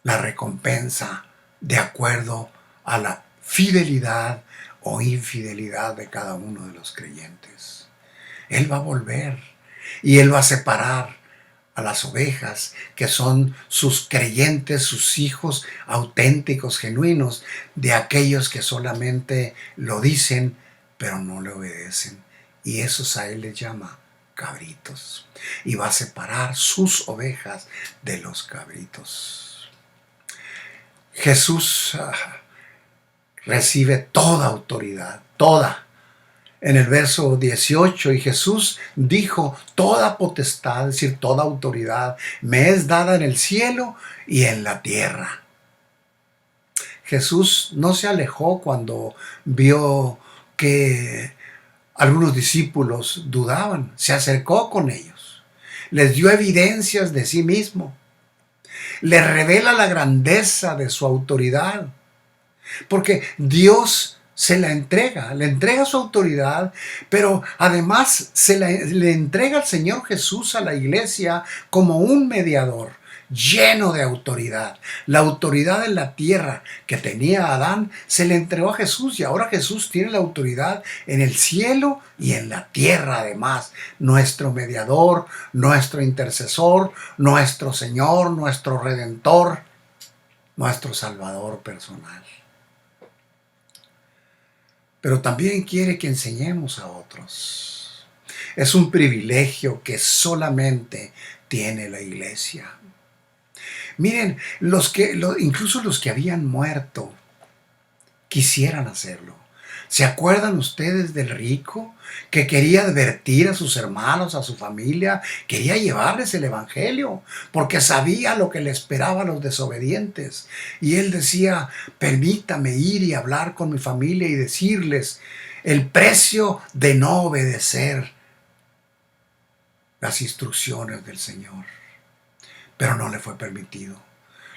la recompensa de acuerdo a la fidelidad o infidelidad de cada uno de los creyentes. Él va a volver y Él va a separar a las ovejas que son sus creyentes, sus hijos auténticos, genuinos, de aquellos que solamente lo dicen pero no le obedecen. Y esos a Él les llama cabritos. Y va a separar sus ovejas de los cabritos. Jesús recibe toda autoridad, toda. En el verso 18, y Jesús dijo, toda potestad, es decir, toda autoridad, me es dada en el cielo y en la tierra. Jesús no se alejó cuando vio que algunos discípulos dudaban, se acercó con ellos, les dio evidencias de sí mismo, les revela la grandeza de su autoridad, porque Dios le entrega su autoridad, pero además le entrega al Señor Jesús a la iglesia como un mediador lleno de autoridad. La autoridad en la tierra que tenía Adán se le entregó a Jesús, y ahora Jesús tiene la autoridad en el cielo y en la tierra además. Nuestro mediador, nuestro intercesor, nuestro Señor, nuestro Redentor, nuestro Salvador personal. Pero también quiere que enseñemos a otros. Es un privilegio que solamente tiene la iglesia. Miren, incluso los que habían muerto quisieran hacerlo. ¿Se acuerdan ustedes del rico que quería advertir a sus hermanos, a su familia? Quería llevarles el evangelio porque sabía lo que le esperaba a los desobedientes. Y él decía, permítame ir y hablar con mi familia y decirles el precio de no obedecer las instrucciones del Señor. Pero no le fue permitido.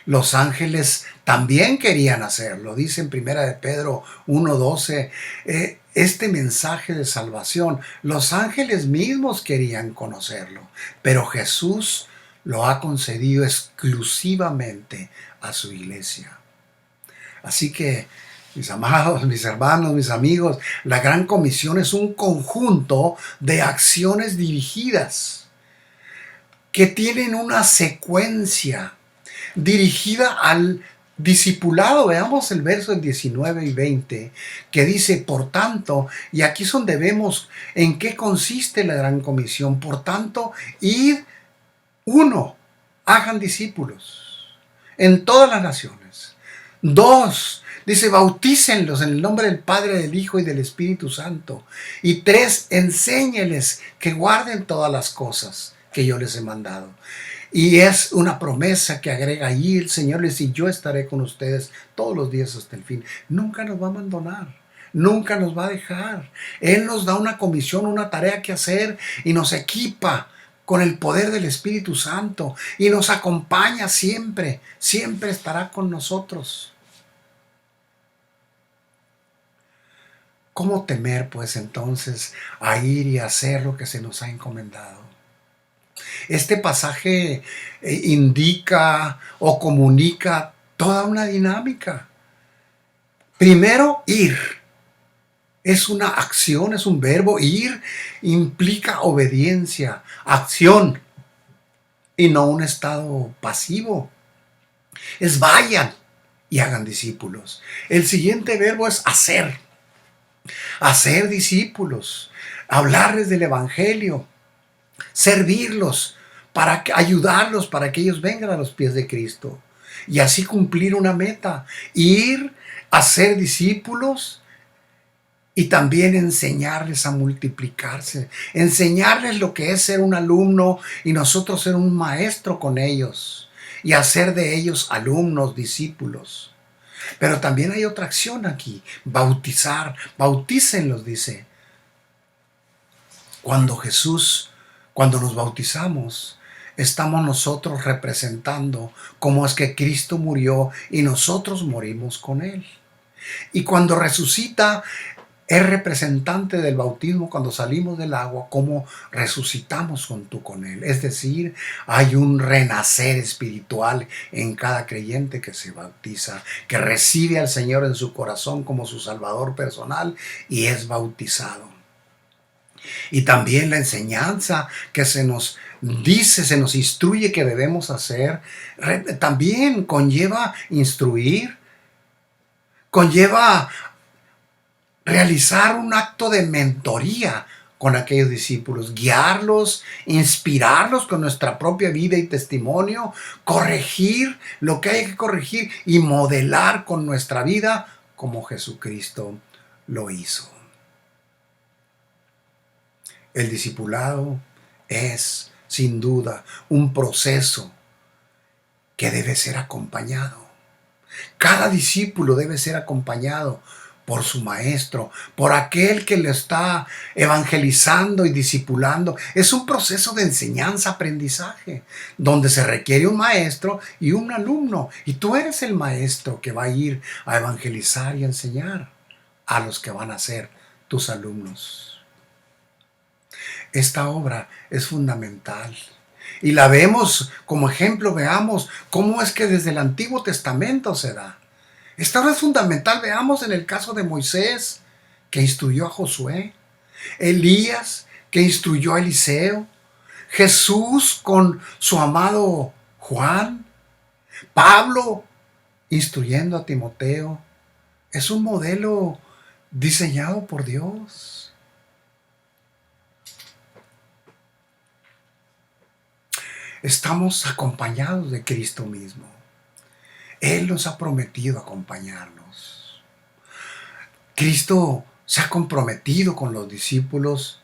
Los ángeles también querían hacerlo. Dice en 1 de Pedro 1:12, este mensaje de salvación, los ángeles mismos querían conocerlo, pero Jesús lo ha concedido exclusivamente a su iglesia. Así que, mis amados, mis hermanos, mis amigos, la Gran Comisión es un conjunto de acciones dirigidas que tienen una secuencia dirigida al discipulado. Veamos el verso 19 y 20 que dice, por tanto, y aquí es donde vemos en qué consiste la Gran Comisión. Por tanto, id, uno, hagan discípulos en todas las naciones. Dos, dice, bautícenlos en el nombre del Padre, del Hijo y del Espíritu Santo. Y tres, enséñeles que guarden todas las cosas que yo les he mandado. Y es una promesa que agrega ahí el Señor, les dice, yo estaré con ustedes todos los días hasta el fin. Nunca nos va a abandonar, nunca nos va a dejar. Él nos da una comisión, una tarea que hacer, y nos equipa con el poder del Espíritu Santo y nos acompaña siempre, siempre estará con nosotros. ¿Cómo temer pues entonces a ir y hacer lo que se nos ha encomendado? Este pasaje indica o comunica toda una dinámica. Primero, ir. Es una acción, es un verbo. Ir implica obediencia, acción, y no un estado pasivo. Es vayan y hagan discípulos. El siguiente verbo es hacer. Hacer discípulos, hablarles del evangelio, servirlos, para ayudarlos para que ellos vengan a los pies de Cristo y así cumplir una meta, ir a ser discípulos y también enseñarles a multiplicarse, enseñarles lo que es ser un alumno y nosotros ser un maestro con ellos y hacer de ellos alumnos, discípulos. Pero también hay otra acción aquí, bautizar, bautícenlos, dice. Cuando nos bautizamos, estamos nosotros representando cómo es que Cristo murió y nosotros morimos con Él. Y cuando resucita, es representante del bautismo cuando salimos del agua, cómo resucitamos junto con Él. Es decir, hay un renacer espiritual en cada creyente que se bautiza, que recibe al Señor en su corazón como su Salvador personal y es bautizado. Y también la enseñanza que se nos dice, se nos instruye que debemos hacer, también conlleva instruir, conlleva realizar un acto de mentoría con aquellos discípulos, guiarlos, inspirarlos con nuestra propia vida y testimonio, corregir lo que hay que corregir y modelar con nuestra vida como Jesucristo lo hizo. El discipulado es, sin duda, un proceso que debe ser acompañado. Cada discípulo debe ser acompañado por su maestro, por aquel que le está evangelizando y discipulando. Es un proceso de enseñanza-aprendizaje, donde se requiere un maestro y un alumno. Y tú eres el maestro que va a ir a evangelizar y enseñar a los que van a ser tus alumnos. Esta obra es fundamental y la vemos como ejemplo. Veamos cómo es que desde el Antiguo Testamento se da. Esta obra es fundamental. Veamos en el caso de Moisés, que instruyó a Josué, Elías, que instruyó a Eliseo, Jesús con su amado Juan, Pablo instruyendo a Timoteo. Es un modelo diseñado por Dios. Estamos acompañados de Cristo mismo. Él nos ha prometido acompañarnos. Cristo se ha comprometido con los discípulos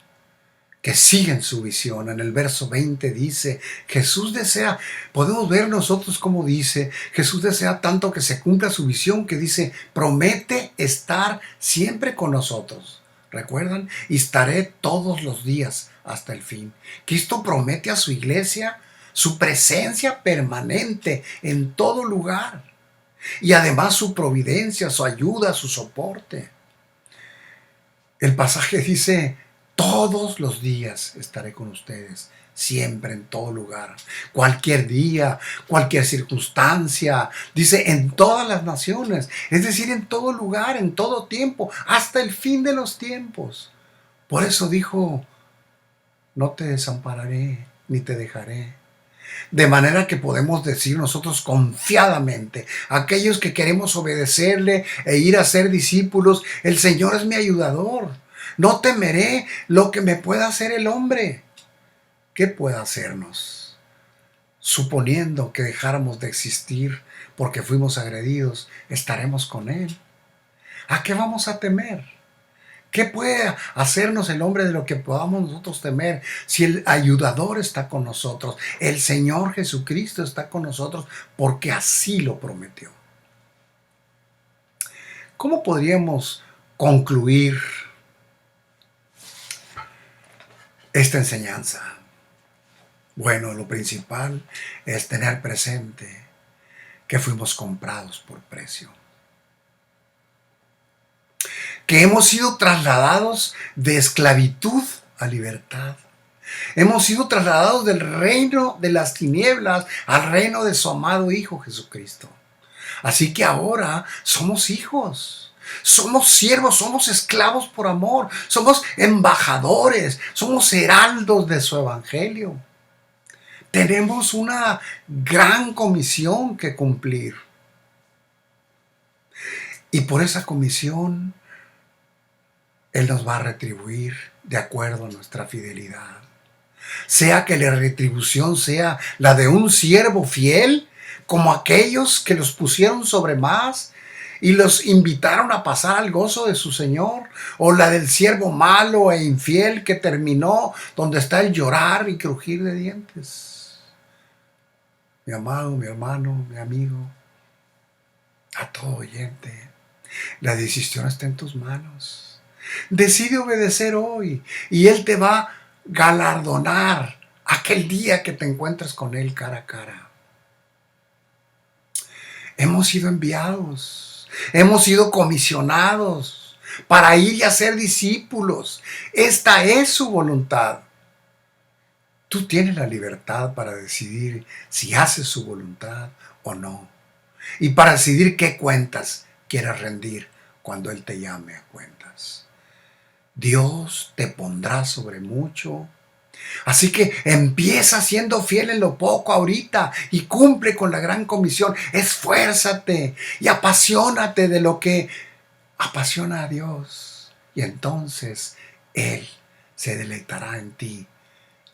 que siguen su visión. En el verso 20 dice, Jesús desea, podemos ver nosotros cómo dice, Jesús desea tanto que se cumpla su visión, que dice, promete estar siempre con nosotros. ¿Recuerdan? Y estaré todos los días hasta el fin. Cristo promete a su iglesia su presencia permanente en todo lugar. Y además su providencia, su ayuda, su soporte. El pasaje dice, todos los días estaré con ustedes, siempre, en todo lugar. Cualquier día, cualquier circunstancia. Dice, en todas las naciones. Es decir, en todo lugar, en todo tiempo, hasta el fin de los tiempos. Por eso dijo, no te desampararé, ni te dejaré. De manera que podemos decir nosotros confiadamente, aquellos que queremos obedecerle e ir a ser discípulos, el Señor es mi ayudador. No temeré lo que me pueda hacer el hombre. ¿Qué puede hacernos? Suponiendo que dejáramos de existir porque fuimos agredidos, estaremos con Él. ¿A qué vamos a temer? ¿Qué puede hacernos el hombre de lo que podamos nosotros temer si el ayudador está con nosotros? El Señor Jesucristo está con nosotros porque así lo prometió. ¿Cómo podríamos concluir esta enseñanza? Bueno, lo principal es tener presente que fuimos comprados por precio. Que hemos sido trasladados de esclavitud a libertad. Hemos sido trasladados del reino de las tinieblas al reino de su amado Hijo Jesucristo. Así que ahora somos hijos, somos siervos, somos esclavos por amor, somos embajadores, somos heraldos de su evangelio. tenemos una gran comisión que cumplir. Y por esa comisión, Él nos va a retribuir de acuerdo a nuestra fidelidad. Sea que la retribución sea la de un siervo fiel, como aquellos que los pusieron sobre más y los invitaron a pasar al gozo de su Señor, o la del siervo malo e infiel que terminó donde está el llorar y crujir de dientes. Mi amado, mi hermano, mi amigo, a todo oyente, la decisión está en tus manos. Decide obedecer hoy y Él te va a galardonar aquel día que te encuentres con Él cara a cara. Hemos sido enviados. Hemos sido comisionados para ir y hacer discípulos. Esta es su voluntad. Tú tienes la libertad para decidir si haces su voluntad o no. Y para decidir qué cuentas quieres rendir cuando Él te llame a cuentas. Dios te pondrá sobre mucho. Así que empieza siendo fiel en lo poco ahorita y cumple con la gran comisión. Esfuérzate y apasionate de lo que apasiona a Dios. Y entonces Él se deleitará en ti.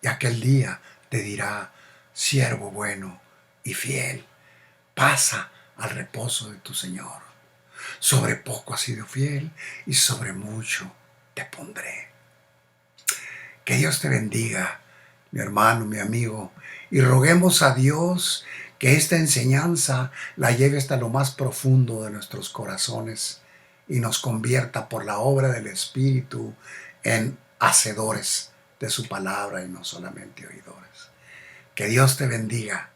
Y aquel día te dirá: siervo bueno y fiel, pasa al reposo de tu Señor. Sobre poco has sido fiel y sobre mucho te pondré. Que Dios te bendiga, mi hermano, mi amigo, y roguemos a Dios que esta enseñanza la lleve hasta lo más profundo de nuestros corazones y nos convierta por la obra del Espíritu en hacedores de su palabra y no solamente oidores. Que Dios te bendiga